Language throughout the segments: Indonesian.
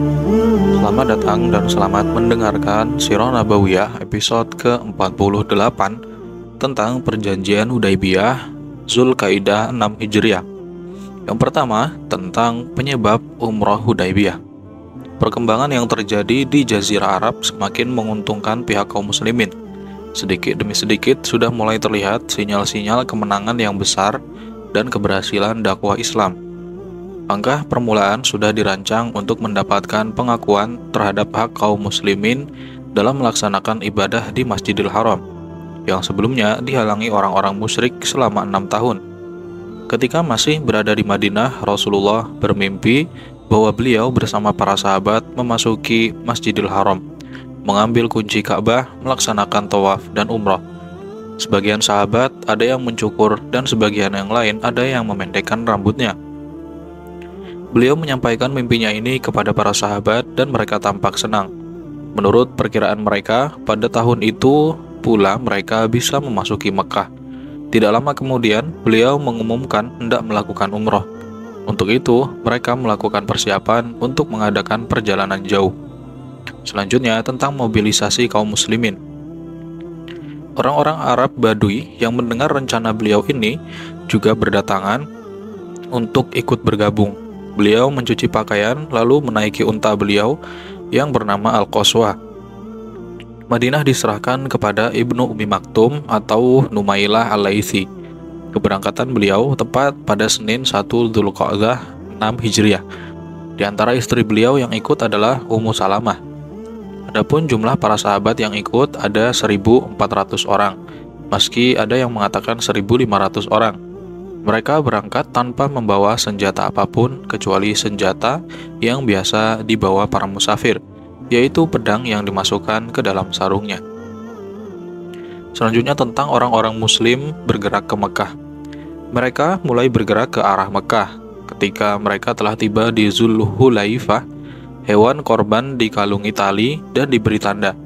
Selamat datang dan selamat mendengarkan Sirah Nabawiyah episode ke-48 tentang Perjanjian Hudaybiyah Zulkaidah 6 Hijriah. Yang pertama, tentang penyebab Umrah Hudaybiyah. Perkembangan yang terjadi di Jazirah Arab semakin menguntungkan pihak kaum muslimin. Sedikit demi sedikit sudah mulai terlihat sinyal-sinyal kemenangan yang besar dan keberhasilan dakwah Islam. Langkah permulaan sudah dirancang untuk mendapatkan pengakuan terhadap hak kaum muslimin dalam melaksanakan ibadah di Masjidil Haram, yang sebelumnya dihalangi orang-orang musyrik selama 6 tahun. Ketika masih berada di Madinah, Rasulullah bermimpi bahwa beliau bersama para sahabat memasuki Masjidil Haram, mengambil kunci Ka'bah, melaksanakan tawaf dan umrah. Sebagian sahabat ada yang mencukur dan sebagian yang lain ada yang memendekkan rambutnya. Beliau menyampaikan mimpinya ini kepada para sahabat dan mereka tampak senang. Menurut perkiraan mereka, pada tahun itu pula mereka bisa memasuki Mekah. Tidak lama kemudian, beliau mengumumkan hendak melakukan umroh. Untuk itu, mereka melakukan persiapan untuk mengadakan perjalanan jauh. Selanjutnya, tentang mobilisasi kaum muslimin. Orang-orang Arab Badui yang mendengar rencana beliau ini juga berdatangan untuk ikut bergabung. Beliau mencuci pakaian lalu menaiki unta beliau yang bernama Al-Qaswa. Madinah diserahkan kepada Ibnu Umi Maktum atau Numailah Al-Laitsi. Keberangkatan beliau tepat pada Senin 1 Dzulqa'dah 6 Hijriah. Di antara istri beliau yang ikut adalah Ummu Salamah. Adapun jumlah para sahabat yang ikut ada 1.400 orang, meski ada yang mengatakan 1.500 orang. Mereka berangkat tanpa membawa senjata apapun kecuali senjata yang biasa dibawa para musafir, yaitu pedang yang dimasukkan ke dalam sarungnya. Selanjutnya tentang orang-orang muslim bergerak ke Mekah. Mereka mulai bergerak ke arah Mekah. Ketika mereka telah tiba di Zulhulaifah, hewan korban dikalungi tali dan diberi tanda.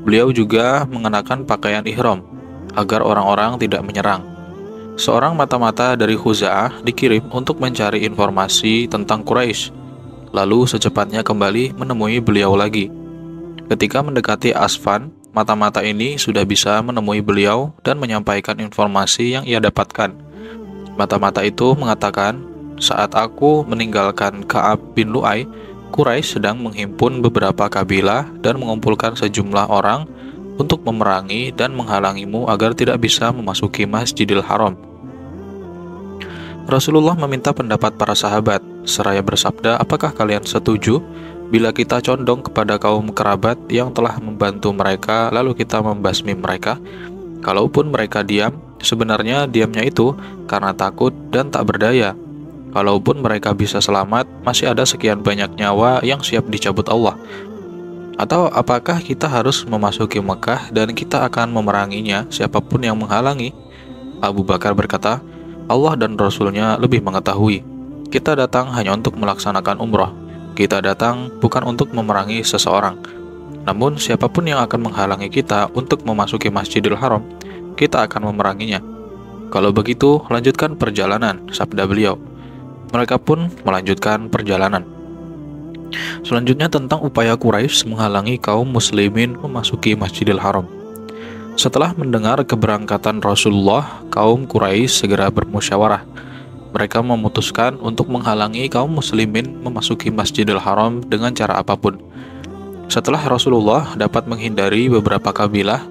Beliau juga mengenakan pakaian ihram agar orang-orang tidak menyerang. Seorang mata-mata dari Khuza'ah dikirim untuk mencari informasi tentang Quraisy, lalu secepatnya kembali menemui beliau lagi. Ketika mendekati Asfan, mata-mata ini sudah bisa menemui beliau dan menyampaikan informasi yang ia dapatkan. Mata-mata itu mengatakan, saat aku meninggalkan Ka'ab bin Lu'ay, Quraisy sedang menghimpun beberapa kabilah dan mengumpulkan sejumlah orang untuk memerangi dan menghalangimu agar tidak bisa memasuki Masjidil Haram. Rasulullah meminta pendapat para sahabat, seraya bersabda, apakah kalian setuju bila kita condong kepada kaum kerabat yang telah membantu mereka lalu kita membasmi mereka? Kalaupun mereka diam, sebenarnya diamnya itu karena takut dan tak berdaya. Kalaupun mereka bisa selamat, masih ada sekian banyak nyawa yang siap dicabut Allah. Atau apakah kita harus memasuki Mekah dan kita akan memeranginya siapapun yang menghalangi? Abu Bakar berkata, Allah dan Rasulnya lebih mengetahui. Kita datang hanya untuk melaksanakan umrah. Kita datang bukan untuk memerangi seseorang. Namun siapapun yang akan menghalangi kita untuk memasuki Masjidil Haram, kita akan memeranginya. Kalau begitu, lanjutkan perjalanan, sabda beliau. Mereka pun melanjutkan perjalanan. Selanjutnya tentang upaya Quraisy menghalangi kaum muslimin memasuki Masjidil Haram. Setelah mendengar keberangkatan Rasulullah, kaum Quraisy segera bermusyawarah. Mereka memutuskan untuk menghalangi kaum muslimin memasuki Masjidil Haram dengan cara apapun. Setelah Rasulullah dapat menghindari beberapa kabilah,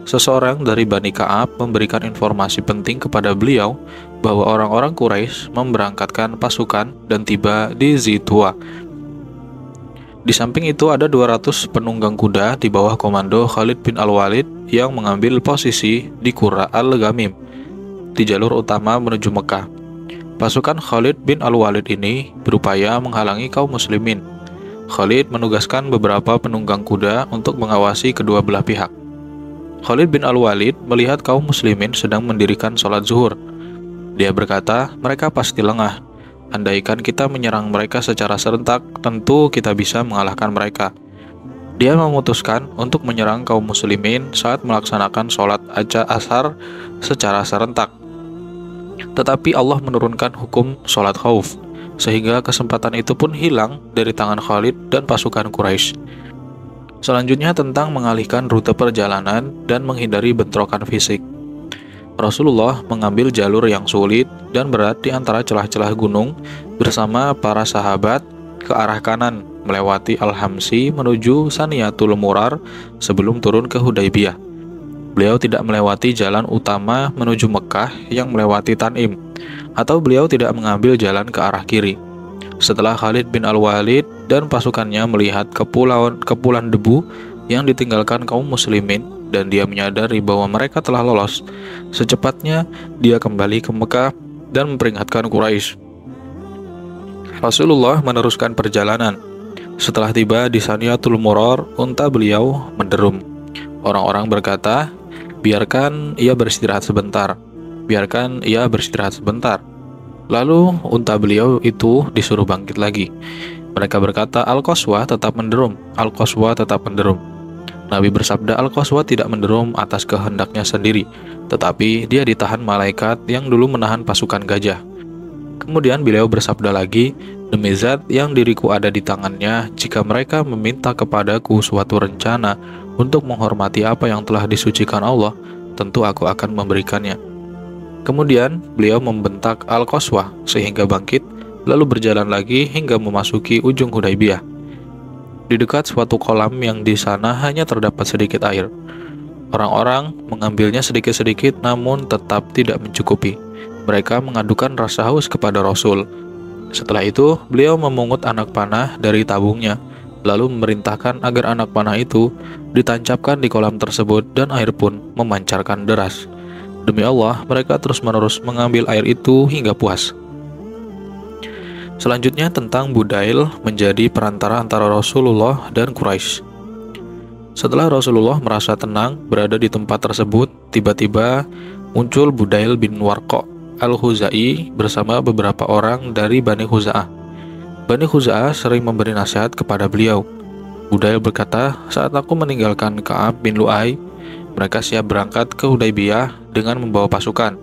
seseorang dari Bani Ka'ab memberikan informasi penting kepada beliau bahwa orang-orang Quraisy memberangkatkan pasukan dan tiba di Zituwa. Di samping itu ada 200 penunggang kuda di bawah komando Khalid bin Al-Walid yang mengambil posisi di Qura Al-Ghamim di jalur utama menuju Mekah. Pasukan Khalid bin Al-Walid ini berupaya menghalangi kaum muslimin. Khalid menugaskan beberapa penunggang kuda untuk mengawasi kedua belah pihak. Khalid bin Al-Walid melihat kaum muslimin sedang mendirikan sholat zuhur. Dia berkata, mereka pasti lengah. Andaikan kita menyerang mereka secara serentak, tentu kita bisa mengalahkan mereka. Dia memutuskan untuk menyerang kaum muslimin saat melaksanakan sholat asar secara serentak. Tetapi Allah menurunkan hukum sholat khauf. sehingga kesempatan itu pun hilang dari tangan Khalid dan pasukan Quraisy. Selanjutnya tentang mengalihkan rute perjalanan dan menghindari bentrokan fisik. Rasulullah mengambil jalur yang sulit dan berat di antara celah-celah gunung bersama para sahabat ke arah kanan melewati Al-Hamsi menuju Saniyatul Murar sebelum turun ke Hudaybiyah. Beliau tidak melewati jalan utama menuju Mekah yang melewati Tanim, atau beliau tidak mengambil jalan ke arah kiri. Setelah Khalid bin Al-Walid dan pasukannya melihat kepulan debu yang ditinggalkan kaum muslimin dan dia menyadari bahwa mereka telah lolos, secepatnya dia kembali ke Mekah dan memperingatkan Quraisy. Rasulullah meneruskan perjalanan. Setelah tiba di Saniyatul Murar, unta beliau menderum. Orang-orang berkata, "Biarkan ia beristirahat sebentar. Biarkan ia beristirahat sebentar." Lalu unta beliau itu disuruh bangkit lagi. Mereka berkata, "Al-Qaswa tetap menderum, Al-Qaswa tetap menderum." Nabi bersabda, "Al-Qaswa tidak menderum atas kehendaknya sendiri, tetapi dia ditahan malaikat yang dulu menahan pasukan gajah." Kemudian beliau bersabda lagi, "Demi zat yang diriku ada di tangannya, jika mereka meminta kepadaku suatu rencana untuk menghormati apa yang telah disucikan Allah, tentu aku akan memberikannya." Kemudian beliau membentak Al-Qaswa sehingga bangkit, lalu berjalan lagi hingga memasuki ujung Hudaybiyah. Di dekat suatu kolam yang di sana hanya terdapat sedikit air. Orang-orang mengambilnya sedikit-sedikit namun tetap tidak mencukupi. Mereka mengadukan rasa haus kepada Rasul. Setelah itu, beliau memungut anak panah dari tabungnya, lalu memerintahkan agar anak panah itu ditancapkan di kolam tersebut dan air pun memancarkan deras. Demi Allah, mereka terus-menerus mengambil air itu hingga puas. Selanjutnya tentang Budail menjadi perantara antara Rasulullah dan Quraisy. Setelah Rasulullah merasa tenang berada di tempat tersebut, tiba-tiba muncul Budail bin Warqa Al-Khuzai bersama beberapa orang dari Bani Khuza'ah. Bani Khuza'ah sering memberi nasihat kepada beliau. Budail berkata, "Saat aku meninggalkan Ka'ab bin Lu'ay, mereka siap berangkat ke Hudaybiyah dengan membawa pasukan.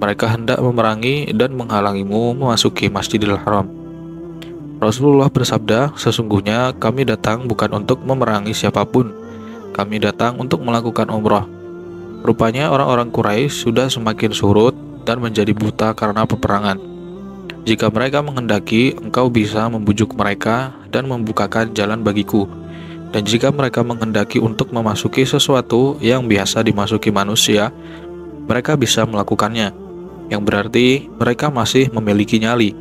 Mereka hendak memerangi dan menghalangimu memasuki Masjidil Haram." Rasulullah bersabda, "Sesungguhnya kami datang bukan untuk memerangi siapapun. Kami datang untuk melakukan umrah." Rupanya orang-orang Quraisy sudah semakin surut dan menjadi buta karena peperangan. Jika mereka menghendaki, engkau bisa membujuk mereka dan membukakan jalan bagiku. Dan jika mereka menghendaki untuk memasuki sesuatu yang biasa dimasuki manusia, mereka bisa melakukannya, yang berarti mereka masih memiliki nyali.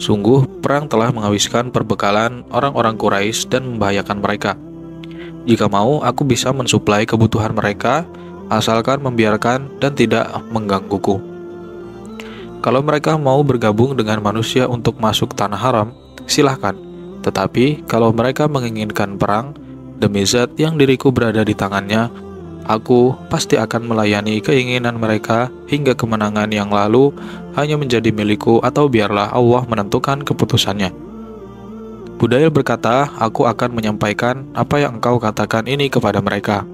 Sungguh, perang telah menghabiskan perbekalan orang-orang Quraisy dan membahayakan mereka. Jika mau, aku bisa mensuplai kebutuhan mereka, asalkan membiarkan dan tidak menggangguku. Kalau mereka mau bergabung dengan manusia untuk masuk tanah haram, silahkan. Tetapi, kalau mereka menginginkan perang, demi zat yang diriku berada di tangannya, aku pasti akan melayani keinginan mereka hingga kemenangan yang lalu hanya menjadi milikku, atau biarlah Allah menentukan keputusannya." Budail berkata, "Aku akan menyampaikan apa yang engkau katakan ini kepada mereka."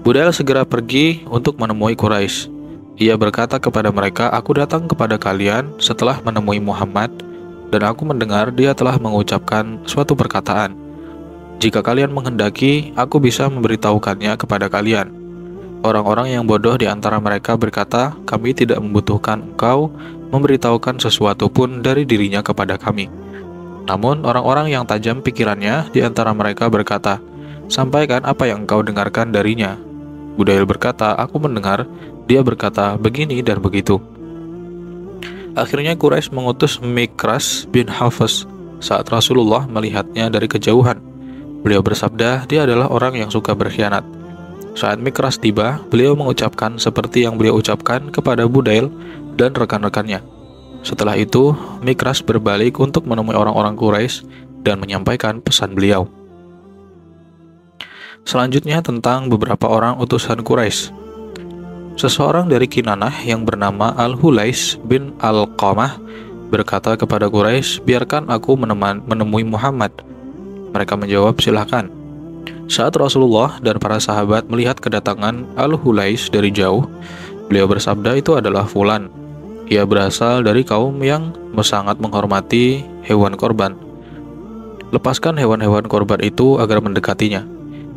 Budail segera pergi untuk menemui Quraisy. Ia berkata kepada mereka, "Aku datang kepada kalian setelah menemui Muhammad, dan aku mendengar dia telah mengucapkan suatu perkataan. Jika kalian menghendaki, aku bisa memberitahukannya kepada kalian." Orang-orang yang bodoh di antara mereka berkata, "Kami tidak membutuhkan engkau memberitahukan sesuatu pun dari dirinya kepada kami." Namun orang-orang yang tajam pikirannya di antara mereka berkata, "Sampaikan apa yang engkau dengarkan darinya." Budail berkata, "Aku mendengar dia berkata begini dan begitu." Akhirnya Quraisy mengutus Mikras bin Hafs saat Rasulullah melihatnya dari kejauhan. Beliau bersabda, dia adalah orang yang suka berkhianat. Saat Mikras tiba, beliau mengucapkan seperti yang beliau ucapkan kepada Budail dan rekan-rekannya. Setelah itu, Mikras berbalik untuk menemui orang-orang Quraisy dan menyampaikan pesan beliau. Selanjutnya tentang beberapa orang utusan Quraisy. Seseorang dari Kinanah yang bernama Al-Hulais bin Al-Qamah berkata kepada Quraisy, "Biarkan aku menemui Muhammad." Mereka menjawab, "Silakan." Saat Rasulullah dan para sahabat melihat kedatangan Al-Hulais dari jauh, beliau bersabda, "Itu adalah Fulan." Ia berasal dari kaum yang sangat menghormati hewan korban. Lepaskan hewan-hewan korban itu agar mendekatinya.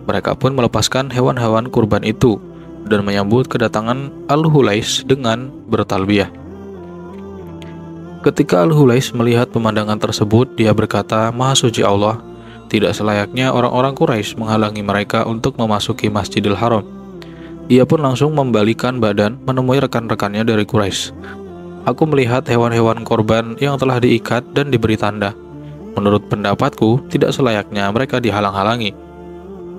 Mereka pun melepaskan hewan-hewan kurban itu dan menyambut kedatangan Al-Hulais dengan bertalbiyah. Ketika Al-Hulais melihat pemandangan tersebut, dia berkata, "Maha suci Allah, tidak selayaknya orang-orang Quraisy menghalangi mereka untuk memasuki Masjidil Haram." Ia pun langsung membalikan badan menemui rekan-rekannya dari Quraisy. "Aku melihat hewan-hewan korban yang telah diikat dan diberi tanda. Menurut pendapatku, tidak selayaknya mereka dihalang-halangi."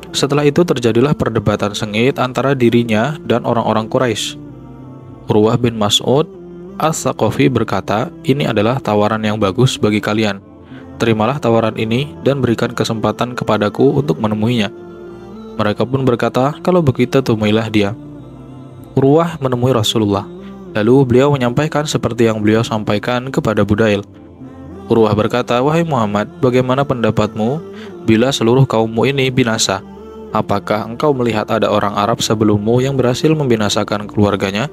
Setelah itu terjadilah perdebatan sengit antara dirinya dan orang-orang Quraisy. Urwah bin Mas'ud As-Saqafi berkata, "Ini adalah tawaran yang bagus bagi kalian. Terimalah tawaran ini dan berikan kesempatan kepadaku untuk menemuinya." Mereka pun berkata, "Kalau begitu temuilah dia." Urwah menemui Rasulullah. Lalu beliau menyampaikan seperti yang beliau sampaikan kepada Budail. Urwah berkata, "Wahai Muhammad, bagaimana pendapatmu bila seluruh kaummu ini binasa? Apakah engkau melihat ada orang Arab sebelummu yang berhasil membinasakan keluarganya?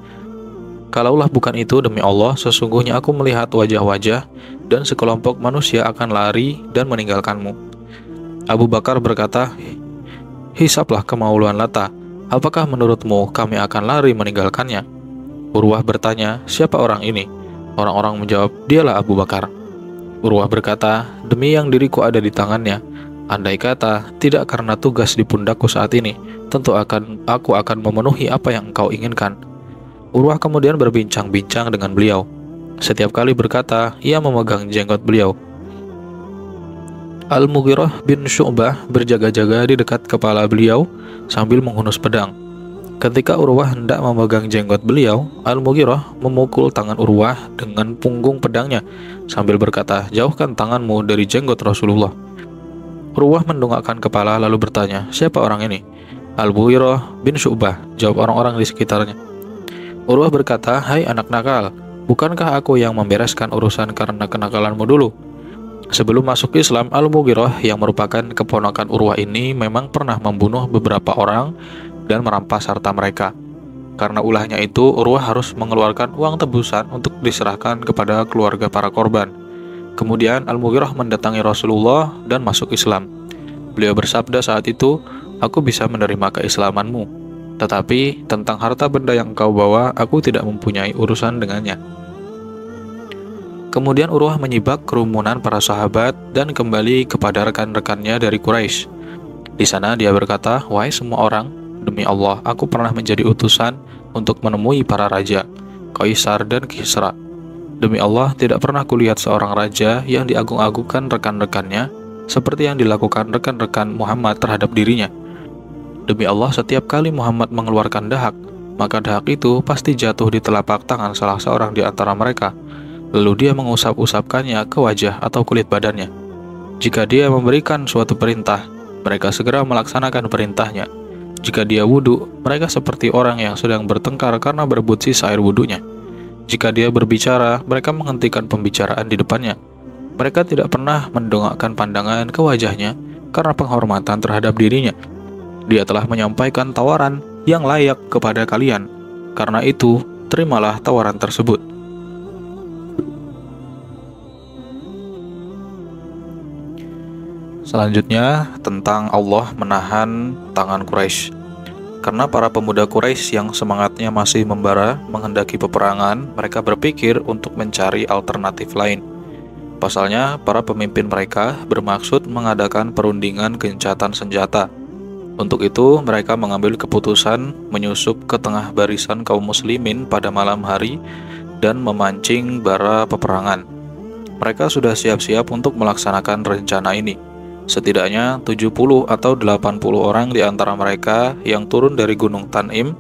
Kalaulah bukan itu, demi Allah, sesungguhnya aku melihat wajah-wajah dan sekelompok manusia akan lari dan meninggalkanmu." Abu Bakar berkata, "Hisaplah kemauluan Lata. Apakah menurutmu kami akan lari meninggalkannya?" Urwah bertanya, "Siapa orang ini?" Orang-orang menjawab, "Dialah Abu Bakar." Urwah berkata, "Demi yang diriku ada di tangannya, andai kata tidak karena tugas di pundakku saat ini, tentu aku akan memenuhi apa yang engkau inginkan." Urwah kemudian berbincang-bincang dengan beliau. Setiap kali berkata, ia memegang jenggot beliau. Al-Mughirah bin Syu'bah berjaga-jaga di dekat kepala beliau sambil menghunus pedang. Ketika Urwah hendak memegang jenggot beliau, Al-Mughirah memukul tangan Urwah dengan punggung pedangnya sambil berkata, "Jauhkan tanganmu dari jenggot Rasulullah." Urwah mendongakkan kepala lalu bertanya, "Siapa orang ini?" "Al-Mughirah bin Syu'bah," jawab orang-orang di sekitarnya. Urwah berkata, "Hai anak nakal, bukankah aku yang membereskan urusan karena kenakalanmu dulu?" Sebelum masuk Islam, Al-Mughirah yang merupakan keponakan Urwah ini memang pernah membunuh beberapa orang dan merampas harta mereka. Karena ulahnya itu, Urwah harus mengeluarkan uang tebusan untuk diserahkan kepada keluarga para korban. Kemudian Al-Mughirah mendatangi Rasulullah dan masuk Islam. Beliau bersabda saat itu, "Aku bisa menerima keislamanmu, tetapi tentang harta benda yang kau bawa, aku tidak mempunyai urusan dengannya." Kemudian Urwah menyibak kerumunan para sahabat dan kembali kepada rekan-rekannya dari Quraisy. Di sana dia berkata, "Wahai semua orang, demi Allah, aku pernah menjadi utusan untuk menemui para raja, Kaisar dan Kisra. Demi Allah, tidak pernah kulihat seorang raja yang diagung-agungkan rekan-rekannya seperti yang dilakukan rekan-rekan Muhammad terhadap dirinya. Demi Allah, setiap kali Muhammad mengeluarkan dahak, maka dahak itu pasti jatuh di telapak tangan salah seorang di antara mereka. Lalu dia mengusap-usapkannya ke wajah atau kulit badannya. Jika dia memberikan suatu perintah, mereka segera melaksanakan perintahnya. Jika dia wudhu, mereka seperti orang yang sedang bertengkar karena berebut sisa air wudhunya. Jika dia berbicara, mereka menghentikan pembicaraan di depannya. Mereka tidak pernah mendongakkan pandangan ke wajahnya karena penghormatan terhadap dirinya. Dia telah menyampaikan tawaran yang layak kepada kalian. Karena itu, terimalah tawaran tersebut." Selanjutnya, tentang Allah menahan tangan Quraisy. Karena para pemuda Quraisy yang semangatnya masih membara menghendaki peperangan, mereka berpikir untuk mencari alternatif lain. Pasalnya, para pemimpin mereka bermaksud mengadakan perundingan gencatan senjata. Untuk itu, mereka mengambil keputusan menyusup ke tengah barisan kaum muslimin pada malam hari dan memancing bara peperangan. Mereka sudah siap-siap untuk melaksanakan rencana ini. Setidaknya 70 atau 80 orang di antara mereka yang turun dari Gunung Tanim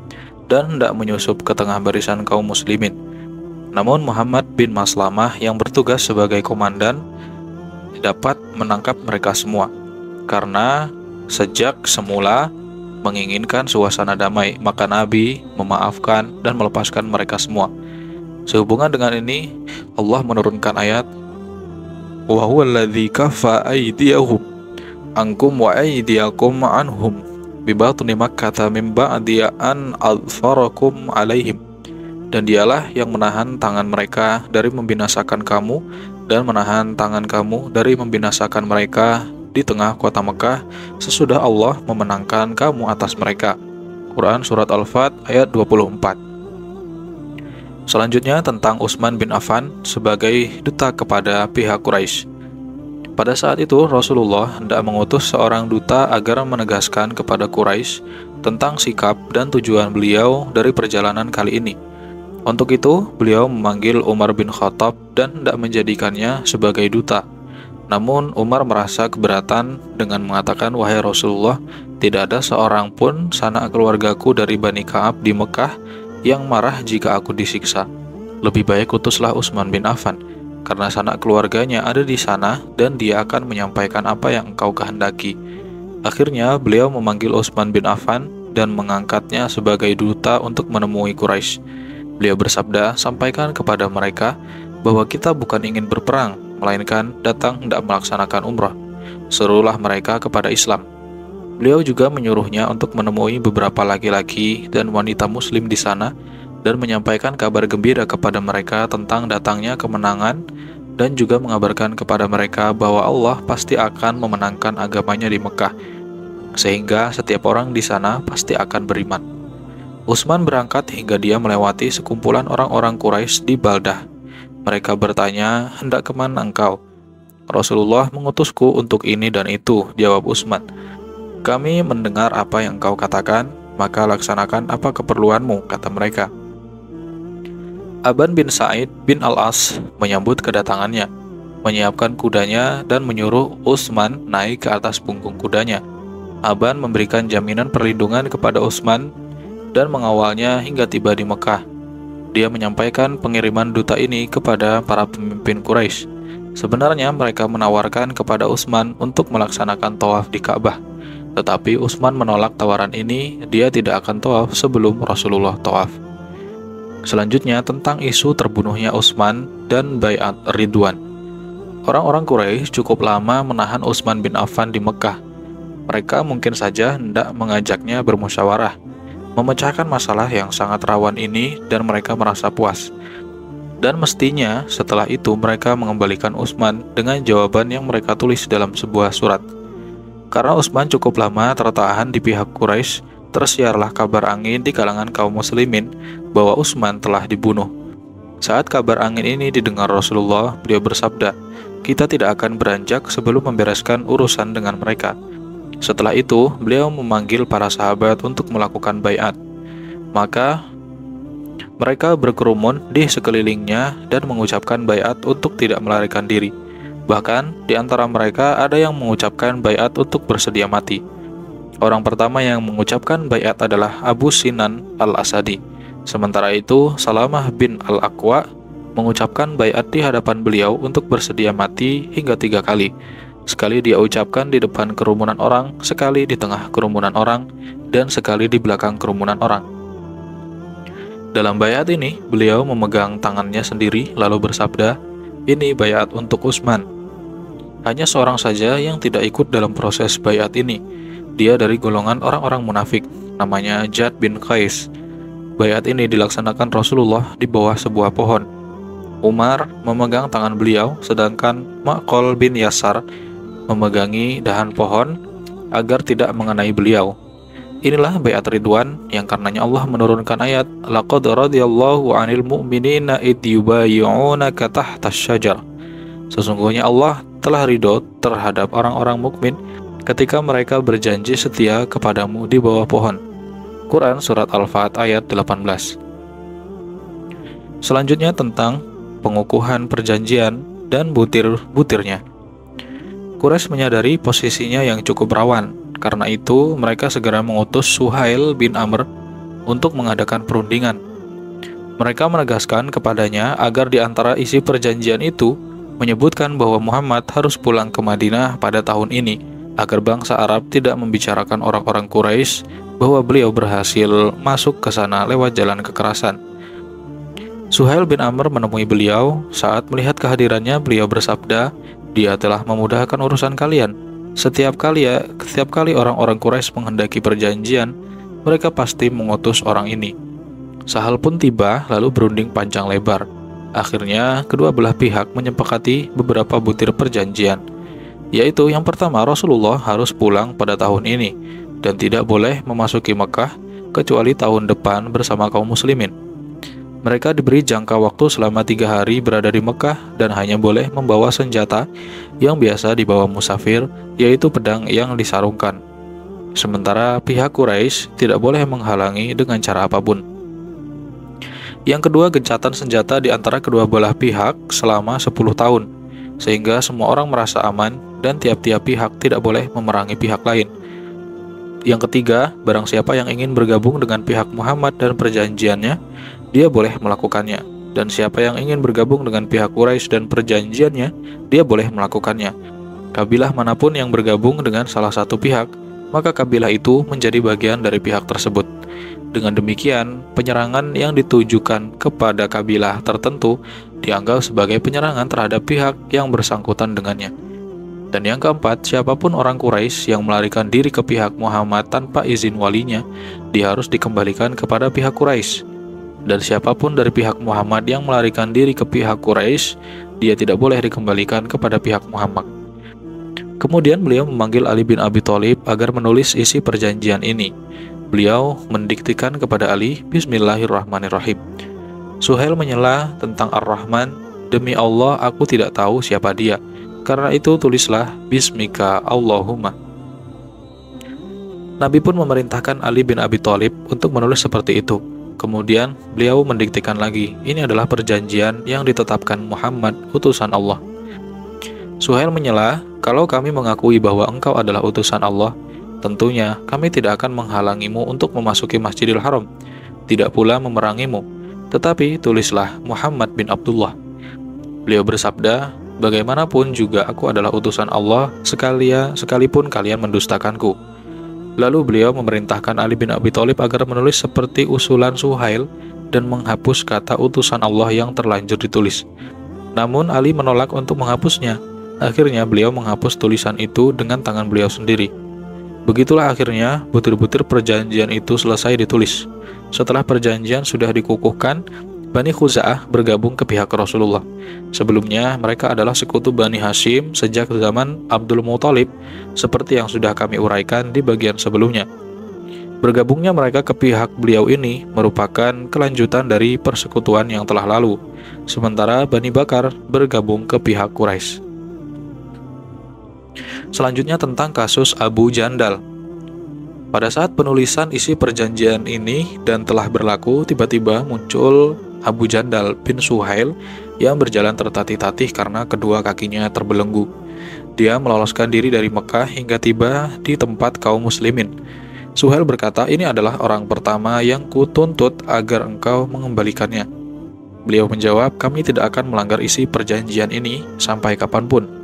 dan hendak menyusup ke tengah barisan kaum muslimin. Namun Muhammad bin Maslamah yang bertugas sebagai komandan dapat menangkap mereka semua. Karena sejak semula menginginkan suasana damai, maka Nabi memaafkan dan melepaskan mereka semua. Sehubungan dengan ini, Allah menurunkan ayat, "Wa huwallazi kaffa aydiyahum ankum wa aydiyakum anhum bi batni Makkah min ba'di an adfarakum alaihim." dan dialah yang menahan tangan mereka dari membinasakan kamu dan menahan tangan kamu dari membinasakan mereka di tengah kota Mekah sesudah Allah memenangkan kamu atas mereka. Quran Surat Al-Fat ayat 24. Selanjutnya tentang Utsman bin Affan sebagai duta kepada pihak Quraisy. Pada saat itu Rasulullah hendak mengutus seorang duta agar menegaskan kepada Quraisy tentang sikap dan tujuan beliau dari perjalanan kali ini. Untuk itu, beliau memanggil Umar bin Khattab dan hendak menjadikannya sebagai duta. Namun Umar merasa keberatan dengan mengatakan, "Wahai Rasulullah, tidak ada seorang pun sanak keluargaku dari Bani Ka'ab di Mekah yang marah jika aku disiksa. Lebih baik utuslah Utsman bin Affan, karena sanak keluarganya ada di sana dan dia akan menyampaikan apa yang engkau kehendaki." Akhirnya beliau memanggil Utsman bin Affan dan mengangkatnya sebagai duta untuk menemui Quraisy. Beliau bersabda, "Sampaikan kepada mereka bahwa kita bukan ingin berperang, melainkan datang hendak melaksanakan umrah. Serulah mereka kepada Islam." Beliau juga menyuruhnya untuk menemui beberapa laki-laki dan wanita muslim di sana dan menyampaikan kabar gembira kepada mereka tentang datangnya kemenangan dan juga mengabarkan kepada mereka bahwa Allah pasti akan memenangkan agamanya di Mekah, sehingga setiap orang di sana pasti akan beriman. Utsman berangkat hingga dia melewati sekumpulan orang-orang Quraisy di Baldah. Mereka bertanya, "Hendak kemana engkau?" "Rasulullah mengutusku untuk ini dan itu," jawab Utsman. "Kami mendengar apa yang engkau katakan, maka laksanakan apa keperluanmu," kata mereka. Aban bin Sa'id bin Al-As menyambut kedatangannya, menyiapkan kudanya dan menyuruh Utsman naik ke atas punggung kudanya. Aban memberikan jaminan perlindungan kepada Utsman dan mengawalnya hingga tiba di Mekah. Dia menyampaikan pengiriman duta ini kepada para pemimpin Quraisy. Sebenarnya mereka menawarkan kepada Utsman untuk melaksanakan tawaf di Ka'bah, tetapi Utsman menolak tawaran ini. Dia tidak akan tawaf sebelum Rasulullah tawaf. Selanjutnya tentang isu terbunuhnya Utsman dan Bai'at Ridwan. Orang-orang Quraisy cukup lama menahan Utsman bin Affan di Mekah. Mereka mungkin saja hendak mengajaknya bermusyawarah, memecahkan masalah yang sangat rawan ini, dan mereka merasa puas. Dan mestinya setelah itu mereka mengembalikan Utsman dengan jawaban yang mereka tulis dalam sebuah surat. Karena Utsman cukup lama tertahan di pihak Quraisy, tersiarlah kabar angin di kalangan kaum muslimin bahwa Utsman telah dibunuh. Saat kabar angin ini didengar Rasulullah, beliau bersabda, "Kita tidak akan beranjak sebelum membereskan urusan dengan mereka." Setelah itu, beliau memanggil para sahabat untuk melakukan baiat. Maka mereka berkerumun di sekelilingnya dan mengucapkan baiat untuk tidak melarikan diri. Bahkan di antara mereka ada yang mengucapkan baiat untuk bersedia mati. Orang pertama yang mengucapkan baiat adalah Abu Sinan Al-Asadi. Sementara itu, Salamah bin Al-Aqwa mengucapkan baiat di hadapan beliau untuk bersedia mati hingga 3 kali. Sekali dia ucapkan di depan kerumunan orang, sekali di tengah kerumunan orang, dan sekali di belakang kerumunan orang. Dalam baiat ini, beliau memegang tangannya sendiri lalu bersabda, "Ini baiat untuk Utsman." Hanya seorang saja yang tidak ikut dalam proses baiat ini. Dia dari golongan orang-orang munafik, namanya Jad bin Qais. Baiat ini dilaksanakan Rasulullah di bawah sebuah pohon. Umar memegang tangan beliau, sedangkan Maqol bin Yasar memegangi dahan pohon agar tidak mengenai beliau. Inilah baiat Ridwan yang karenanya Allah menurunkan ayat, "Laqad radiyallahu 'anil mu'minina id yubayyi'unaka tahta asy-syajar." Sesungguhnya Allah telah ridho terhadap orang-orang mukmin ketika mereka berjanji setia kepadamu di bawah pohon. Quran Surat Al-Fat ayat 18. Selanjutnya tentang pengukuhan perjanjian dan butir-butirnya. Quraisy menyadari posisinya yang cukup rawan. Karena itu, mereka segera mengutus Suhail bin Amr untuk mengadakan perundingan. Mereka menegaskan kepadanya agar di antara isi perjanjian itu menyebutkan bahwa Muhammad harus pulang ke Madinah pada tahun ini, agar bangsa Arab tidak membicarakan orang-orang Quraisy bahwa beliau berhasil masuk ke sana lewat jalan kekerasan. Suhail bin Amr menemui beliau. Saat melihat kehadirannya, beliau bersabda, "Dia telah memudahkan urusan kalian. Setiap kali orang-orang Quraisy menghendaki perjanjian, mereka pasti mengutus orang ini." Sahal pun tiba lalu berunding panjang lebar. Akhirnya kedua belah pihak menyepakati beberapa butir perjanjian, yaitu yang pertama, Rasulullah harus pulang pada tahun ini dan tidak boleh memasuki Mekah kecuali tahun depan bersama kaum muslimin. Mereka diberi jangka waktu selama 3 hari berada di Mekah dan hanya boleh membawa senjata yang biasa dibawa musafir, yaitu pedang yang disarungkan. Sementara pihak Quraisy tidak boleh menghalangi dengan cara apapun. Yang kedua, gencatan senjata di antara kedua belah pihak selama 10 tahun, sehingga semua orang merasa aman dan tiap-tiap pihak tidak boleh memerangi pihak lain. Yang ketiga, barang siapa yang ingin bergabung dengan pihak Muhammad dan perjanjiannya, dia boleh melakukannya. Dan siapa yang ingin bergabung dengan pihak Quraisy dan perjanjiannya, dia boleh melakukannya. Kabilah manapun yang bergabung dengan salah satu pihak, maka kabilah itu menjadi bagian dari pihak tersebut. Dengan demikian, penyerangan yang ditujukan kepada kabilah tertentu dianggap sebagai penyerangan terhadap pihak yang bersangkutan dengannya. Dan yang keempat, siapapun orang Quraisy yang melarikan diri ke pihak Muhammad tanpa izin walinya, dia harus dikembalikan kepada pihak Quraisy. Dan siapapun dari pihak Muhammad yang melarikan diri ke pihak Quraisy, dia tidak boleh dikembalikan kepada pihak Muhammad. Kemudian beliau memanggil Ali bin Abi Thalib agar menulis isi perjanjian ini. Beliau mendiktikan kepada Ali, Bismillahirrahmanirrahim. Suhail menyela tentang Ar-Rahman, demi Allah aku tidak tahu siapa dia. Karena itu tulislah Bismika Allahumma. Nabi pun memerintahkan Ali bin Abi Thalib untuk menulis seperti itu. Kemudian beliau mendiktikan lagi, ini adalah perjanjian yang ditetapkan Muhammad, utusan Allah. Suhail menyela, kalau kami mengakui bahwa engkau adalah utusan Allah, tentunya kami tidak akan menghalangimu untuk memasuki Masjidil Haram, tidak pula memerangimu, tetapi tulislah Muhammad bin Abdullah. Beliau bersabda, bagaimanapun juga aku adalah utusan Allah sekalipun kalian mendustakanku. Lalu beliau memerintahkan Ali bin Abi Thalib agar menulis seperti usulan Suhail dan menghapus kata utusan Allah yang terlanjur ditulis. Namun Ali menolak untuk menghapusnya. Akhirnya beliau menghapus tulisan itu dengan tangan beliau sendiri. Begitulah akhirnya butir-butir perjanjian itu selesai ditulis. Setelah perjanjian sudah dikukuhkan, Bani Khuza'ah bergabung ke pihak Rasulullah. Sebelumnya mereka adalah sekutu Bani Hashim sejak zaman Abdul Muthalib, seperti yang sudah kami uraikan di bagian sebelumnya. Bergabungnya mereka ke pihak beliau ini merupakan kelanjutan dari persekutuan yang telah lalu. Sementara Bani Bakar bergabung ke pihak Quraisy. Selanjutnya tentang kasus Abu Jandal. Pada saat penulisan isi perjanjian ini dan telah berlaku, tiba-tiba muncul Abu Jandal bin Suhail yang berjalan tertatih-tatih karena kedua kakinya terbelenggu. Dia meloloskan diri dari Mekah hingga tiba di tempat kaum muslimin. Suhail berkata, ini adalah orang pertama yang kutuntut agar engkau mengembalikannya. Beliau menjawab, kami tidak akan melanggar isi perjanjian ini sampai kapanpun.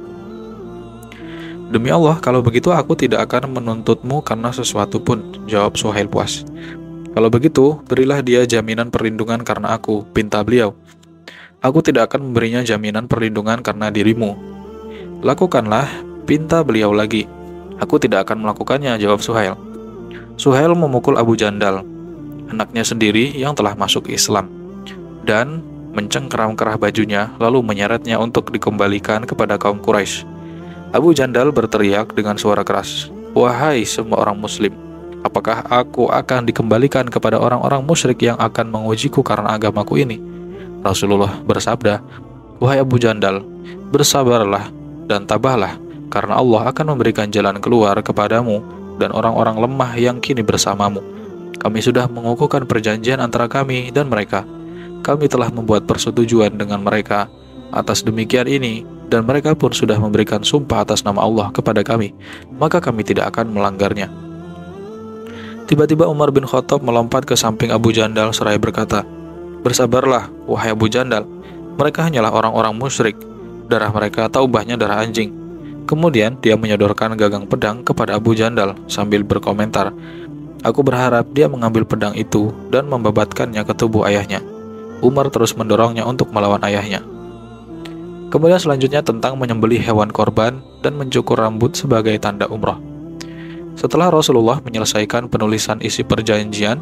Demi Allah, kalau begitu aku tidak akan menuntutmu karena sesuatu pun, jawab Suhail puas. Kalau begitu, berilah dia jaminan perlindungan karena aku, pinta beliau. Aku tidak akan memberinya jaminan perlindungan karena dirimu. Lakukanlah, pinta beliau lagi. Aku tidak akan melakukannya, jawab Suhail. Suhail memukul Abu Jandal, anaknya sendiri yang telah masuk Islam, dan mencengkeram-kerah bajunya lalu menyeretnya untuk dikembalikan kepada kaum Quraisy. Abu Jandal berteriak dengan suara keras, wahai semua orang muslim, apakah aku akan dikembalikan kepada orang-orang musyrik yang akan mengujiku karena agamaku ini? Rasulullah bersabda, wahai Abu Jandal, bersabarlah dan tabahlah, karena Allah akan memberikan jalan keluar kepadamu dan orang-orang lemah yang kini bersamamu. Kami sudah mengukuhkan perjanjian antara kami dan mereka. Kami telah membuat persetujuan dengan mereka atas demikian ini, dan mereka pun sudah memberikan sumpah atas nama Allah kepada kami, maka kami tidak akan melanggarnya. Tiba-tiba Umar bin Khattab melompat ke samping Abu Jandal seraya berkata, bersabarlah, wahai Abu Jandal, mereka hanyalah orang-orang musyrik, darah mereka taubahnya darah anjing. Kemudian dia menyodorkan gagang pedang kepada Abu Jandal sambil berkomentar, aku berharap dia mengambil pedang itu dan membabatkannya ke tubuh ayahnya. Umar terus mendorongnya untuk melawan ayahnya. Kemudian selanjutnya tentang menyembelih hewan korban dan mencukur rambut sebagai tanda umrah. Setelah Rasulullah menyelesaikan penulisan isi perjanjian,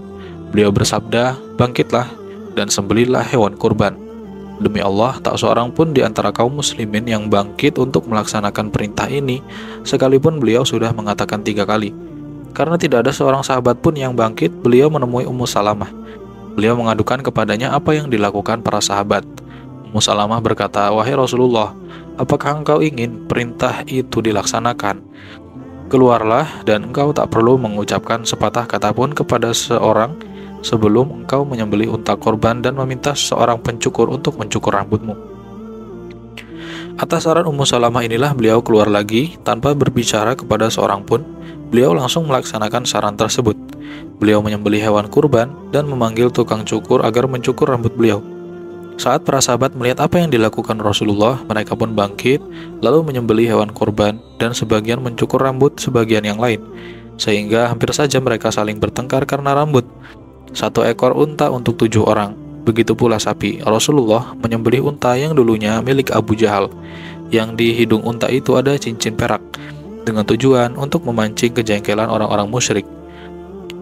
Beliau bersabda, "Bangkitlah dan sembelihlah hewan kurban. Demi Allah, tak seorang pun di antara kaum muslimin yang bangkit untuk melaksanakan perintah ini, sekalipun beliau sudah mengatakan 3 kali. Karena tidak ada seorang sahabat pun yang bangkit, beliau menemui Ummu Salamah. Beliau mengadukan kepadanya apa yang dilakukan para sahabat. Ummu Salamah berkata, "Wahai Rasulullah, apakah engkau ingin perintah itu dilaksanakan? Keluarlah dan engkau tak perlu mengucapkan sepatah kata pun kepada seorang sebelum engkau menyembelih unta korban dan meminta seorang pencukur untuk mencukur rambutmu." Atas saran Ummu Salamah inilah beliau keluar lagi tanpa berbicara kepada seorang pun. Beliau langsung melaksanakan saran tersebut. Beliau menyembelih hewan kurban dan memanggil tukang cukur agar mencukur rambut beliau. Saat para sahabat melihat apa yang dilakukan Rasulullah, mereka pun bangkit, lalu menyembelih hewan kurban, dan sebagian mencukur rambut sebagian yang lain, sehingga hampir saja mereka saling bertengkar karena rambut. 1 ekor unta untuk 7 orang, begitu pula sapi. Rasulullah menyembelih unta yang dulunya milik Abu Jahal, yang di hidung unta itu ada cincin perak, dengan tujuan untuk memancing kejengkelan orang-orang musyrik.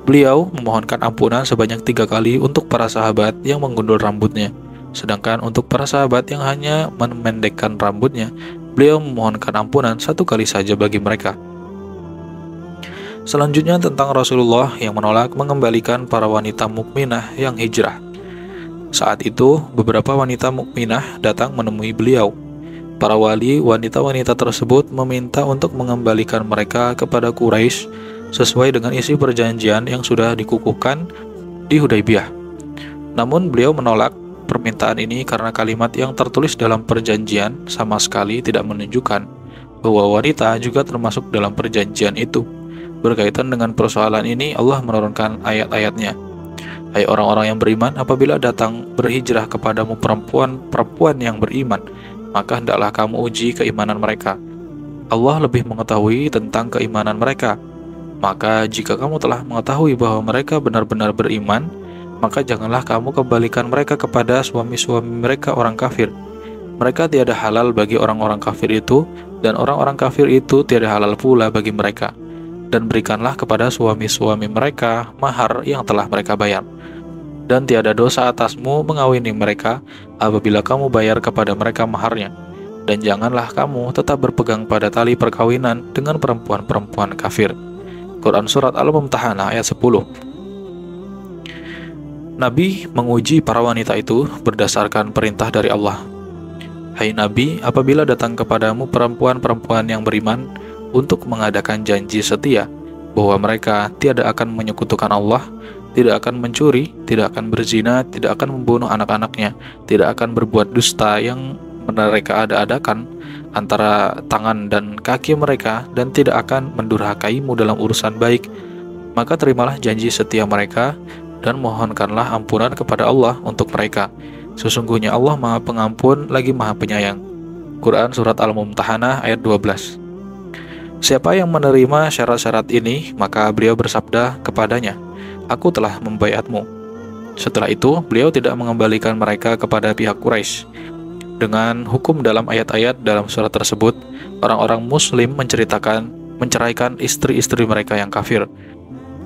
Beliau memohonkan ampunan sebanyak 3 kali untuk para sahabat yang menggundul rambutnya. Sedangkan untuk para sahabat yang hanya memendekkan rambutnya, beliau memohonkan ampunan 1 kali saja bagi mereka. Selanjutnya tentang Rasulullah yang menolak mengembalikan para wanita mukminah yang hijrah. Saat itu, beberapa wanita mukminah datang menemui beliau. Para wali wanita-wanita tersebut meminta untuk mengembalikan mereka kepada Quraisy sesuai dengan isi perjanjian yang sudah dikukuhkan di Hudaybiyah. Namun beliau menolak permintaan ini karena kalimat yang tertulis dalam perjanjian sama sekali tidak menunjukkan bahwa wanita juga termasuk dalam perjanjian itu. Berkaitan dengan persoalan ini, Allah menurunkan ayat-ayatnya. "Hai orang-orang yang beriman, apabila datang berhijrah kepadamu perempuan yang beriman, maka hendaklah kamu uji keimanan mereka. Allah lebih mengetahui tentang keimanan mereka. Maka jika kamu telah mengetahui bahwa mereka benar-benar beriman, maka janganlah kamu kembalikan mereka kepada suami-suami mereka orang kafir. Mereka tiada halal bagi orang-orang kafir itu, dan orang-orang kafir itu tiada halal pula bagi mereka. Dan berikanlah kepada suami-suami mereka mahar yang telah mereka bayar. Dan tiada dosa atasmu mengawini mereka apabila kamu bayar kepada mereka maharnya. Dan janganlah kamu tetap berpegang pada tali perkawinan dengan perempuan-perempuan kafir." Quran Surat Al-Mumtahanah ayat 10. Nabi menguji para wanita itu berdasarkan perintah dari Allah. "Hai Nabi, apabila datang kepadamu perempuan-perempuan yang beriman untuk mengadakan janji setia bahwa mereka tidak akan menyekutukan Allah, tidak akan mencuri, tidak akan berzina, tidak akan membunuh anak-anaknya, tidak akan berbuat dusta yang mereka ada-adakan antara tangan dan kaki mereka, dan tidak akan mendurhakaimu dalam urusan baik, maka terimalah janji setia mereka dan mohonkanlah ampunan kepada Allah untuk mereka. Sesungguhnya Allah Maha Pengampun lagi Maha Penyayang." Quran Surat Al-Mumtahanah ayat 12. Siapa yang menerima syarat-syarat ini, maka beliau bersabda kepadanya, "Aku telah membaiatmu." Setelah itu, beliau tidak mengembalikan mereka kepada pihak Quraisy. Dengan hukum dalam ayat-ayat dalam surat tersebut, orang-orang muslim menceraikan istri-istri mereka yang kafir.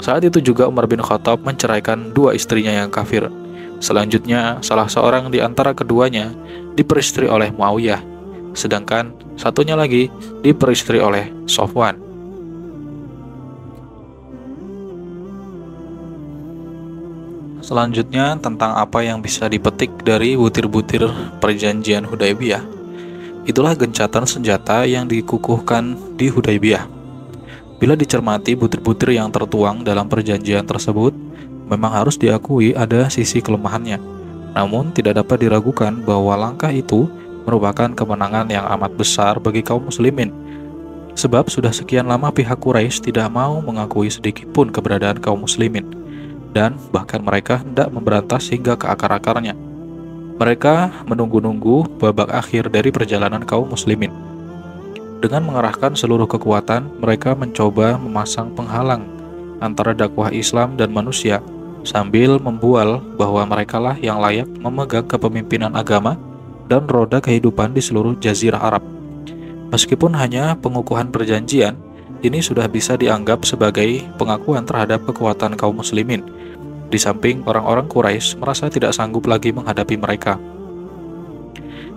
Saat itu juga Umar bin Khattab menceraikan 2 istrinya yang kafir. Selanjutnya, salah seorang di antara keduanya diperistri oleh Muawiyah, sedangkan satunya lagi diperistri oleh Sofwan. Selanjutnya tentang apa yang bisa dipetik dari butir-butir perjanjian Hudaybiyah. Itulah gencatan senjata yang dikukuhkan di Hudaybiyah. Bila dicermati butir-butir yang tertuang dalam perjanjian tersebut, memang harus diakui ada sisi kelemahannya. Namun tidak dapat diragukan bahwa langkah itu merupakan kemenangan yang amat besar bagi kaum muslimin. Sebab sudah sekian lama pihak Quraisy tidak mau mengakui sedikitpun keberadaan kaum muslimin, dan bahkan mereka hendak memberantas hingga ke akar-akarnya. Mereka menunggu-nunggu babak akhir dari perjalanan kaum muslimin. Dengan mengerahkan seluruh kekuatan, mereka mencoba memasang penghalang antara dakwah Islam dan manusia, sambil membual bahwa merekalah yang layak memegang kepemimpinan agama dan roda kehidupan di seluruh jazirah Arab. Meskipun hanya pengukuhan perjanjian, ini sudah bisa dianggap sebagai pengakuan terhadap kekuatan kaum muslimin. Di samping orang-orang Quraisy merasa tidak sanggup lagi menghadapi mereka.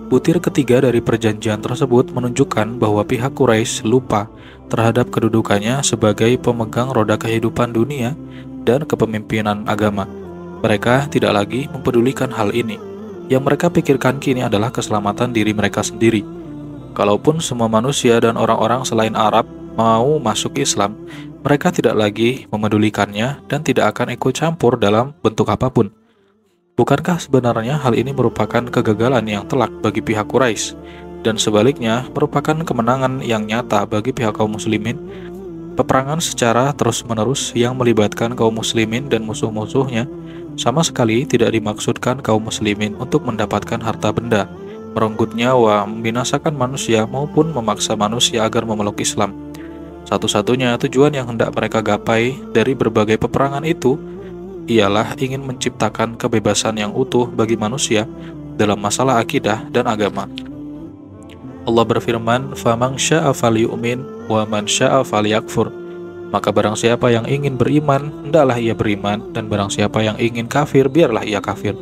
Butir ketiga dari perjanjian tersebut menunjukkan bahwa pihak Quraisy lupa terhadap kedudukannya sebagai pemegang roda kehidupan dunia dan kepemimpinan agama. Mereka tidak lagi mempedulikan hal ini. Yang mereka pikirkan kini adalah keselamatan diri mereka sendiri. Kalaupun semua manusia dan orang-orang selain Arab mau masuk Islam, mereka tidak lagi memedulikannya dan tidak akan ikut campur dalam bentuk apapun. Bukankah sebenarnya hal ini merupakan kegagalan yang telak bagi pihak Quraisy dan sebaliknya merupakan kemenangan yang nyata bagi pihak kaum muslimin? Peperangan secara terus-menerus yang melibatkan kaum muslimin dan musuh-musuhnya sama sekali tidak dimaksudkan kaum muslimin untuk mendapatkan harta benda, merenggut nyawa, membinasakan manusia maupun memaksa manusia agar memeluk Islam. Satu-satunya tujuan yang hendak mereka gapai dari berbagai peperangan itu ialah ingin menciptakan kebebasan yang utuh bagi manusia dalam masalah akidah dan agama. Allah berfirman, "Faman syaa'a falyu'min wa man syaa'a falyakfur." Maka barang siapa yang ingin beriman, hendaklah ia beriman, dan barang siapa yang ingin kafir, biarlah ia kafir.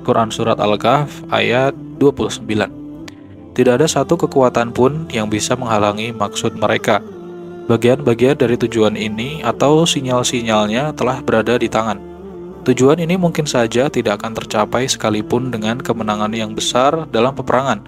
Quran Surat Al-Kahf ayat 29. Tidak ada satu kekuatan pun yang bisa menghalangi maksud mereka. Bagian-bagian dari tujuan ini atau sinyal-sinyalnya telah berada di tangan. Tujuan ini mungkin saja tidak akan tercapai sekalipun dengan kemenangan yang besar dalam peperangan.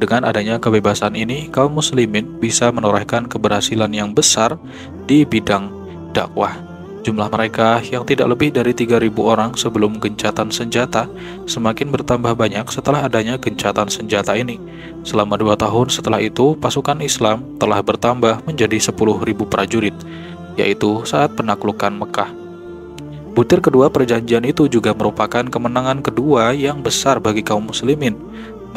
Dengan adanya kebebasan ini, kaum muslimin bisa menorehkan keberhasilan yang besar di bidang dakwah. Jumlah mereka yang tidak lebih dari 3.000 orang sebelum gencatan senjata semakin bertambah banyak setelah adanya gencatan senjata ini. Selama 2 tahun setelah itu, pasukan Islam telah bertambah menjadi 10.000 prajurit, yaitu saat penaklukan Mekah. Butir kedua perjanjian itu juga merupakan kemenangan kedua yang besar bagi kaum muslimin.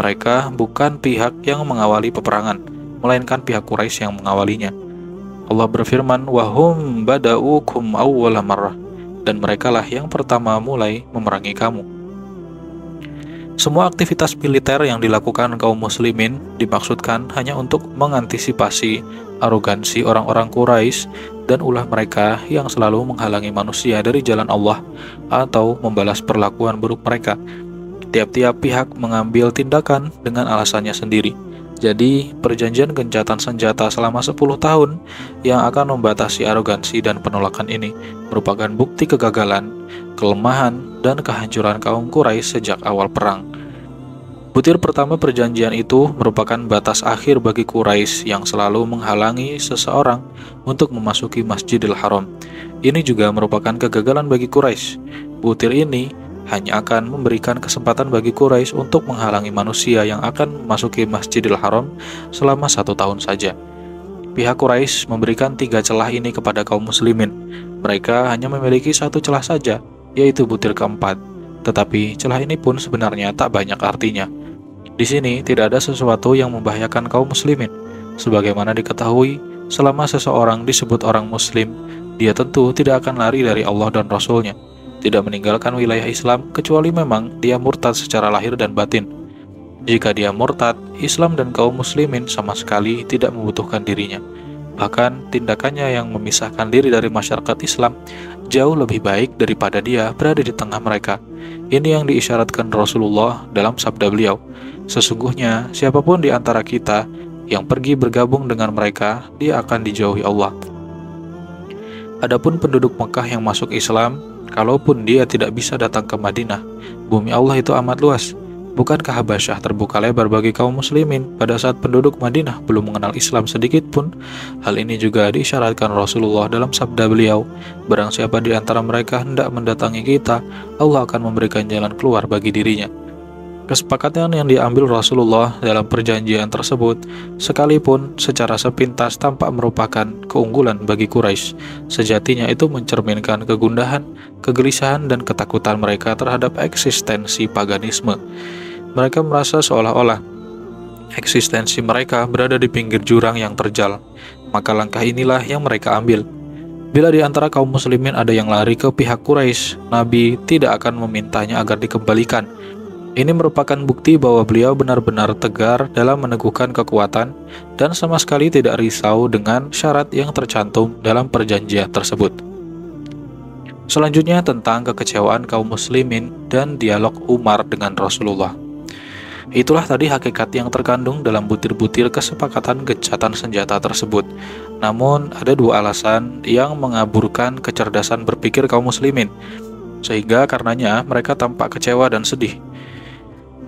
Mereka bukan pihak yang mengawali peperangan, melainkan pihak Quraisy yang mengawalinya. Allah berfirman, "Wahum bada'ukum awwala marrah," dan merekalah yang pertama mulai memerangi kamu. Semua aktivitas militer yang dilakukan kaum muslimin dimaksudkan hanya untuk mengantisipasi arogansi orang-orang Quraisy dan ulah mereka yang selalu menghalangi manusia dari jalan Allah atau membalas perlakuan buruk mereka. Tiap-tiap pihak mengambil tindakan dengan alasannya sendiri. Jadi, perjanjian gencatan senjata selama 10 tahun yang akan membatasi arogansi dan penolakan ini merupakan bukti kegagalan, kelemahan, dan kehancuran kaum Quraisy sejak awal perang. Butir pertama perjanjian itu merupakan batas akhir bagi Quraisy yang selalu menghalangi seseorang untuk memasuki Masjidil Haram. Ini juga merupakan kegagalan bagi Quraisy. Butir ini hanya akan memberikan kesempatan bagi Quraisy untuk menghalangi manusia yang akan memasuki Masjidil Haram selama 1 tahun saja. Pihak Quraisy memberikan 3 celah ini kepada kaum muslimin. Mereka hanya memiliki 1 celah saja, yaitu butir keempat. Tetapi celah ini pun sebenarnya tak banyak artinya. Di sini tidak ada sesuatu yang membahayakan kaum muslimin. Sebagaimana diketahui, selama seseorang disebut orang muslim, dia tentu tidak akan lari dari Allah dan Rasul-Nya, tidak meninggalkan wilayah Islam kecuali memang dia murtad secara lahir dan batin. Jika dia murtad, Islam dan kaum muslimin sama sekali tidak membutuhkan dirinya. Bahkan tindakannya yang memisahkan diri dari masyarakat Islam jauh lebih baik daripada dia berada di tengah mereka. Ini yang diisyaratkan Rasulullah dalam sabda beliau, "Sesungguhnya siapapun di antara kita yang pergi bergabung dengan mereka, dia akan dijauhi Allah." Adapun penduduk Mekah yang masuk Islam, kalaupun dia tidak bisa datang ke Madinah, bumi Allah itu amat luas. Bukankah Habasyah terbuka lebar bagi kaum muslimin pada saat penduduk Madinah belum mengenal Islam sedikit pun? Hal ini juga diisyaratkan Rasulullah dalam sabda beliau, "Barang siapa di antara mereka hendak mendatangi kita, Allah akan memberikan jalan keluar bagi dirinya." Kesepakatan yang diambil Rasulullah dalam perjanjian tersebut, sekalipun secara sepintas tampak merupakan keunggulan bagi Quraisy, sejatinya itu mencerminkan kegundahan, kegelisahan, dan ketakutan mereka terhadap eksistensi paganisme. Mereka merasa seolah-olah eksistensi mereka berada di pinggir jurang yang terjal. Maka langkah inilah yang mereka ambil. Bila di antara kaum muslimin ada yang lari ke pihak Quraisy, Nabi tidak akan memintanya agar dikembalikan. Ini merupakan bukti bahwa beliau benar-benar tegar dalam meneguhkan kekuatan dan sama sekali tidak risau dengan syarat yang tercantum dalam perjanjian tersebut. Selanjutnya tentang kekecewaan kaum muslimin dan dialog Umar dengan Rasulullah. Itulah tadi hakikat yang terkandung dalam butir-butir kesepakatan gencatan senjata tersebut. Namun, ada dua alasan yang mengaburkan kecerdasan berpikir kaum muslimin, sehingga karenanya mereka tampak kecewa dan sedih.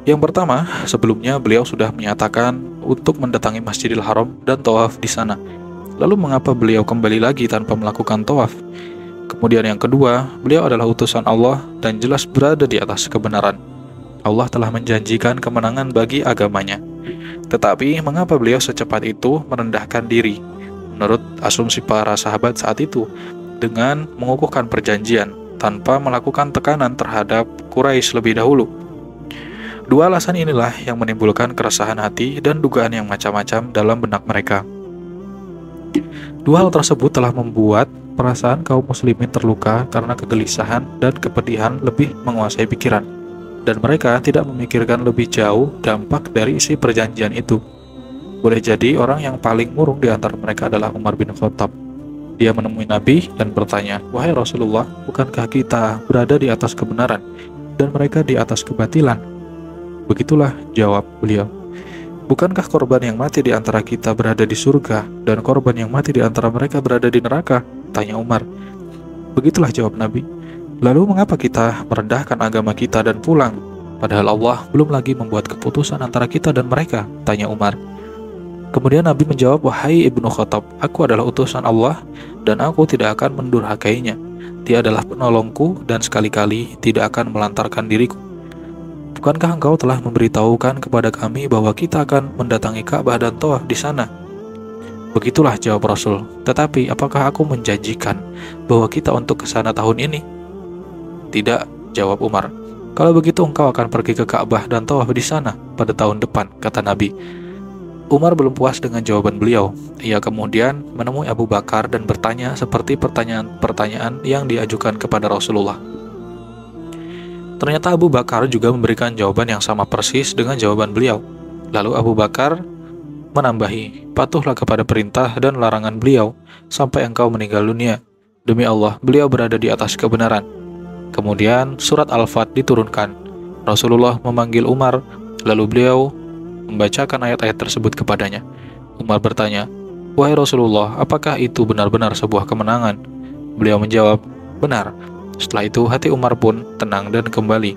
Yang pertama, sebelumnya beliau sudah menyatakan untuk mendatangi Masjidil Haram dan tawaf di sana. Lalu mengapa beliau kembali lagi tanpa melakukan tawaf? Kemudian yang kedua, beliau adalah utusan Allah dan jelas berada di atas kebenaran. Allah telah menjanjikan kemenangan bagi agamanya. Tetapi mengapa beliau secepat itu merendahkan diri? Menurut asumsi para sahabat saat itu, dengan mengukuhkan perjanjian tanpa melakukan tekanan terhadap Quraisy lebih dahulu. Dua alasan inilah yang menimbulkan keresahan hati dan dugaan yang macam-macam dalam benak mereka. Dua hal tersebut telah membuat perasaan kaum muslimin terluka karena kegelisahan dan kepedihan lebih menguasai pikiran, dan mereka tidak memikirkan lebih jauh dampak dari isi perjanjian itu. Boleh jadi orang yang paling murung di antara mereka adalah Umar bin Khattab. Dia menemui Nabi dan bertanya, "Wahai Rasulullah, bukankah kita berada di atas kebenaran dan mereka di atas kebatilan?" Begitulah jawab beliau, "Bukankah korban yang mati di antara kita berada di surga dan korban yang mati di antara mereka berada di neraka?" Tanya Umar. Begitulah jawab Nabi. "Lalu mengapa kita merendahkan agama kita dan pulang? Padahal Allah belum lagi membuat keputusan antara kita dan mereka?" Tanya Umar. Kemudian Nabi menjawab, "Wahai Ibnu Khattab, aku adalah utusan Allah dan aku tidak akan mendurhakainya. Dia adalah penolongku dan sekali-kali tidak akan melantarkan diriku. Bukankah engkau telah memberitahukan kepada kami bahwa kita akan mendatangi Ka'bah dan tawaf di sana?" Begitulah jawab Rasul. "Tetapi apakah aku menjanjikan bahwa kita untuk ke sana tahun ini?" "Tidak," jawab Umar. "Kalau begitu engkau akan pergi ke Ka'bah dan tawaf di sana pada tahun depan," kata Nabi. Umar belum puas dengan jawaban beliau. Ia kemudian menemui Abu Bakar dan bertanya seperti pertanyaan-pertanyaan yang diajukan kepada Rasulullah. Ternyata Abu Bakar juga memberikan jawaban yang sama persis dengan jawaban beliau. Lalu Abu Bakar menambahi, "Patuhlah kepada perintah dan larangan beliau sampai engkau meninggal dunia. Demi Allah, beliau berada di atas kebenaran." Kemudian surat Al-Fat diturunkan. Rasulullah memanggil Umar, lalu beliau membacakan ayat-ayat tersebut kepadanya. Umar bertanya, "Wahai Rasulullah, apakah itu benar-benar sebuah kemenangan?" Beliau menjawab, "Benar." Setelah itu hati Umar pun tenang dan kembali.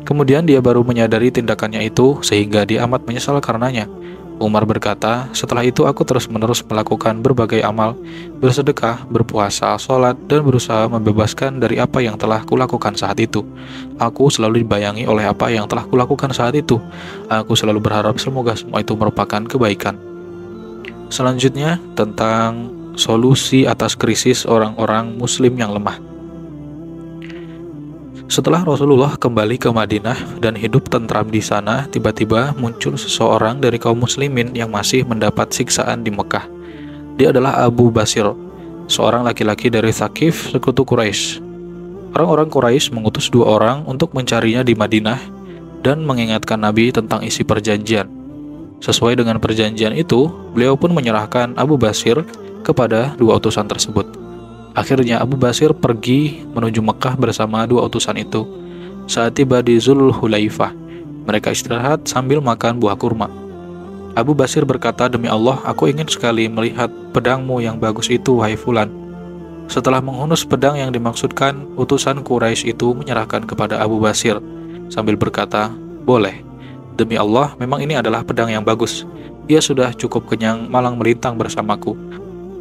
Kemudian dia baru menyadari tindakannya itu sehingga dia amat menyesal karenanya. Umar berkata, "Setelah itu aku terus-menerus melakukan berbagai amal, bersedekah, berpuasa, sholat, dan berusaha membebaskan dari apa yang telah kulakukan saat itu. Aku selalu dibayangi oleh apa yang telah kulakukan saat itu. Aku selalu berharap semoga semua itu merupakan kebaikan." Selanjutnya, tentang solusi atas krisis orang-orang muslim yang lemah. Setelah Rasulullah kembali ke Madinah dan hidup tentram di sana, tiba-tiba muncul seseorang dari kaum muslimin yang masih mendapat siksaan di Mekah. Dia adalah Abu Basir, seorang laki-laki dari Thaqif, sekutu Quraisy. Orang-orang Quraisy mengutus dua orang untuk mencarinya di Madinah dan mengingatkan Nabi tentang isi perjanjian. Sesuai dengan perjanjian itu, beliau pun menyerahkan Abu Basir kepada dua utusan tersebut. Akhirnya Abu Basir pergi menuju Mekah bersama dua utusan itu. Saat tiba di Zulhulaifah, mereka istirahat sambil makan buah kurma. Abu Basir berkata, "Demi Allah, aku ingin sekali melihat pedangmu yang bagus itu, wahai Fulan." Setelah menghunus pedang yang dimaksudkan, utusan Quraisy itu menyerahkan kepada Abu Basir sambil berkata, "Boleh. Demi Allah, memang ini adalah pedang yang bagus. Ia sudah cukup kenyang malang melintang bersamaku."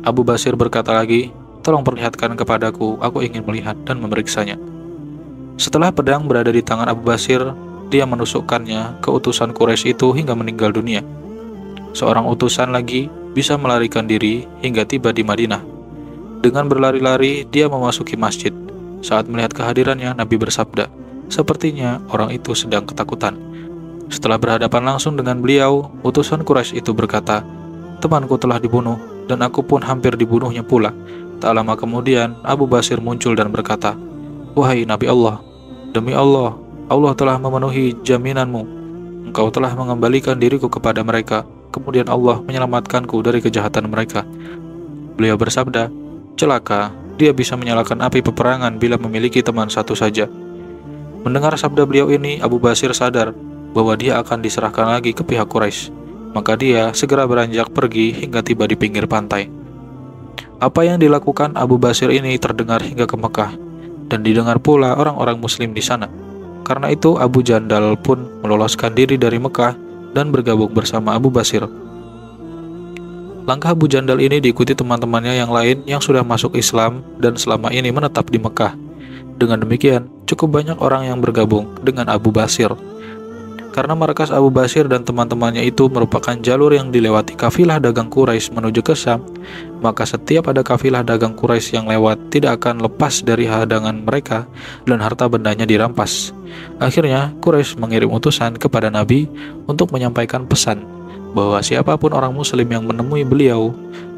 Abu Basir berkata lagi, "Tolong perlihatkan kepadaku, aku ingin melihat dan memeriksanya." Setelah pedang berada di tangan Abu Basir, dia menusukkannya ke utusan Quraisy itu hingga meninggal dunia. Seorang utusan lagi bisa melarikan diri hingga tiba di Madinah. Dengan berlari-lari, dia memasuki masjid. Saat melihat kehadirannya, Nabi bersabda, "Sepertinya orang itu sedang ketakutan." Setelah berhadapan langsung dengan beliau, utusan Quraisy itu berkata, "Temanku telah dibunuh, dan aku pun hampir dibunuhnya pula." Tak lama kemudian, Abu Basir muncul dan berkata, "Wahai Nabi Allah, demi Allah, Allah telah memenuhi jaminanmu. Engkau telah mengembalikan diriku kepada mereka, kemudian Allah menyelamatkanku dari kejahatan mereka." Beliau bersabda, "Celaka, dia bisa menyalakan api peperangan bila memiliki teman satu saja. Mendengar sabda beliau ini, Abu Basir sadar bahwa dia akan diserahkan lagi ke pihak Quraisy. Maka dia segera beranjak pergi hingga tiba di pinggir pantai. Apa yang dilakukan Abu Basir ini terdengar hingga ke Mekah, dan didengar pula orang-orang muslim di sana. Karena itu Abu Jandal pun meloloskan diri dari Mekah dan bergabung bersama Abu Basir. Langkah Abu Jandal ini diikuti teman-temannya yang lain yang sudah masuk Islam dan selama ini menetap di Mekah. Dengan demikian, cukup banyak orang yang bergabung dengan Abu Basir. Karena markas Abu Basir dan teman-temannya itu merupakan jalur yang dilewati kafilah dagang Quraisy menuju ke Syam, maka setiap ada kafilah dagang Quraisy yang lewat tidak akan lepas dari hadangan mereka dan harta bendanya dirampas. Akhirnya, Quraisy mengirim utusan kepada Nabi untuk menyampaikan pesan bahwa siapapun orang muslim yang menemui beliau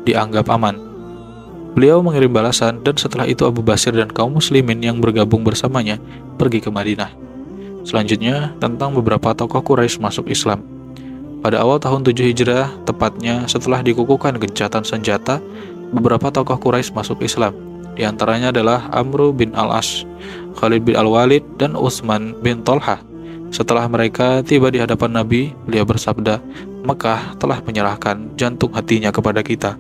dianggap aman. Beliau mengirim balasan, dan setelah itu Abu Basir dan kaum muslimin yang bergabung bersamanya pergi ke Madinah. Selanjutnya, tentang beberapa tokoh Quraisy masuk Islam. Pada awal tahun 7 Hijrah, tepatnya setelah dikukuhkan gencatan senjata, beberapa tokoh Quraisy masuk Islam. Di antaranya adalah Amr bin Al-As, Khalid bin Al-Walid, dan Utsman bin Tolhah. Setelah mereka tiba di hadapan Nabi, beliau bersabda, "Mekah telah menyerahkan jantung hatinya kepada kita."